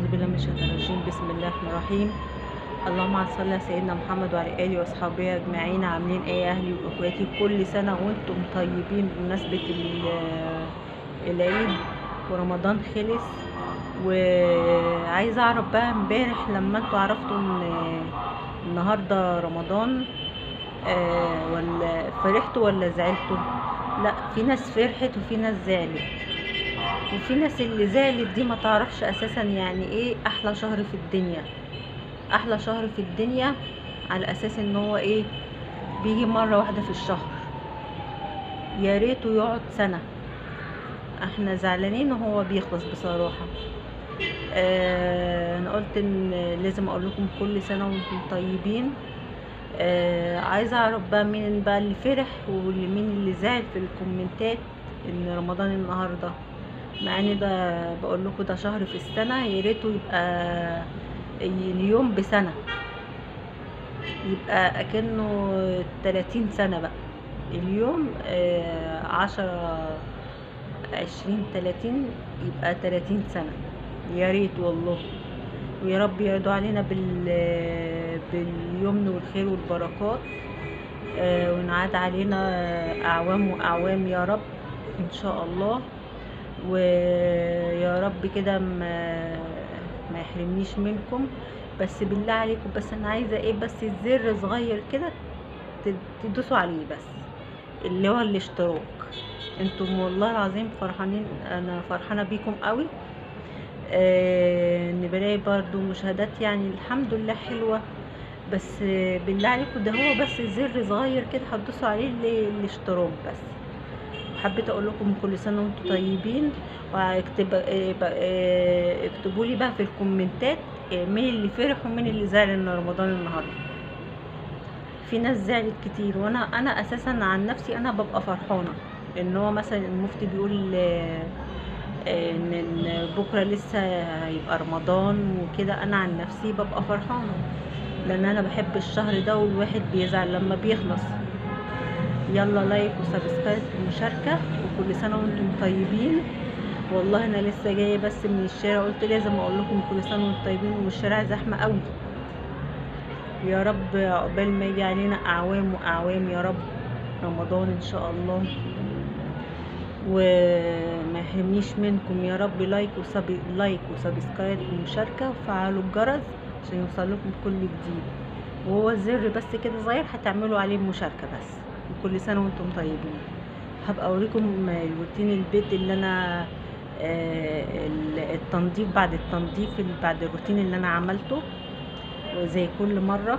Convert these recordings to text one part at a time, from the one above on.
أعوذ بالله من الشيطان الرجيم. بسم الله الرحمن الرحيم. اللهم صل على سيدنا محمد وعلى آله وأصحابه أجمعين. عاملين إيه يا أهلي وإخواتي؟ كل سنة وأنتم طيبين بمناسبة العيد ورمضان خلص. وعايزة أعرف بقى امبارح لما انتوا عرفتوا إن النهاردة رمضان، ولا فرحتوا ولا زعلتوا؟ لا، في ناس فرحت وفي ناس زعلت، وفي ناس اللي زعلت دي ما تعرفش اساسا يعني ايه احلى شهر في الدنيا. احلى شهر في الدنيا على اساس ان هو ايه، بيجي مرة واحدة في الشهر، يا ريته يقعد سنة. احنا زعلانين وهو بيخلص بصراحة. انا قلت ان لازم اقول لكم كل سنة وانتم طيبين. عايزة اعرف بقى مين بقى اللي فرح ومين اللي زعل في الكومنتات ان رمضان النهارده، مع ان ده بقول لكم ده شهر في السنة، يا ريته يبقى اليوم بسنة، يبقى اكنه 30 سنة بقى اليوم. 10 20 30 يبقى 30 سنة، يا ريت والله. ويا رب يرضوا علينا باليمن والخير والبركات، ونعاد علينا اعوام واعوام يا رب ان شاء الله. ويا رب كده ما يحرمنيش منكم. بس بالله عليكم، بس انا عايزه ايه، بس الزر صغير كده تدوسوا عليه بس، اللي هو الاشتراك. انتم والله العظيم فرحانين، انا فرحانه بيكم قوي. ان بلاقي برضو مشاهدات، يعني الحمد لله حلوه. بس بالله عليكم ده هو بس الزر صغير كده هتدوسوا عليه الاشتراك بس. حبيت اقول لكم كل سنه وانتم طيبين. اكتبوا لي بقى في الكومنتات مين اللي فرح ومين اللي زعل ان رمضان النهارده. في ناس زعلت كتير، وانا اساسا عن نفسي انا ببقى فرحانه ان هو مثلا المفتي بيقول ان بكره لسه هيبقى رمضان وكده. انا عن نفسي ببقى فرحانه لان انا بحب الشهر ده، والواحد بيزعل لما بيخلص. يلا لايك وسبسكرايب ومشاركة، وكل سنة وانتم طيبين. والله انا لسه جاية بس من الشارع، قلت لازم اقول لكم كل سنة وانتم طيبين، والشارع زحمة قوي. يا رب عقبال ما يجي علينا اعوام واعوام يا رب رمضان ان شاء الله، وما يحرمنيش منكم يا رب. لايك وسبسكرايب ومشاركة، وفعلوا الجرس عشان يوصل لكم كل جديد. وهو الزر بس كده صغير هتعملوا عليه مشاركة بس. وكل سنة وانتم طيبين. هبقى اوريكم روتين البيت اللي انا التنظيف بعد التنظيف، بعد الروتين اللي انا عملته وزي كل مرة.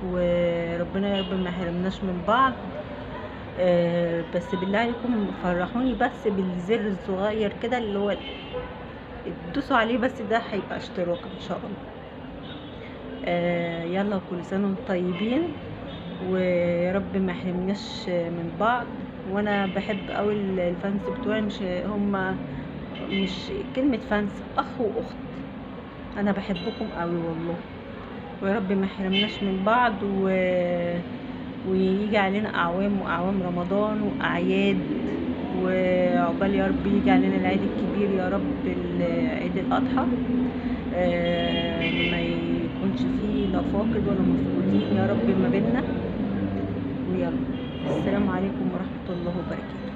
وربنا يا رب ما يحرمناش من بعض. بس بالله عليكم فرحوني بس بالزر الصغير كده اللي هو تدوسوا عليه بس، ده هيبقى اشتراك ان شاء الله. يلا كل سنة وانتم طيبين، ويا رب ما يحرمناش من بعض. وانا بحب قوي الفانس بتوعي، مش هم مش كلمة فانس، اخ واخت. انا بحبكم قوي والله. ويا رب ما يحرمناش من بعض، ويجي علينا اعوام واعوام رمضان واعياد، وعقبال يا رب يجي علينا العيد الكبير يا رب، عيد الاضحى. ما يكونش فيه لا فاقد ولا مفقودين يا رب ما بيننا. ويلا السلام عليكم ورحمة الله وبركاته.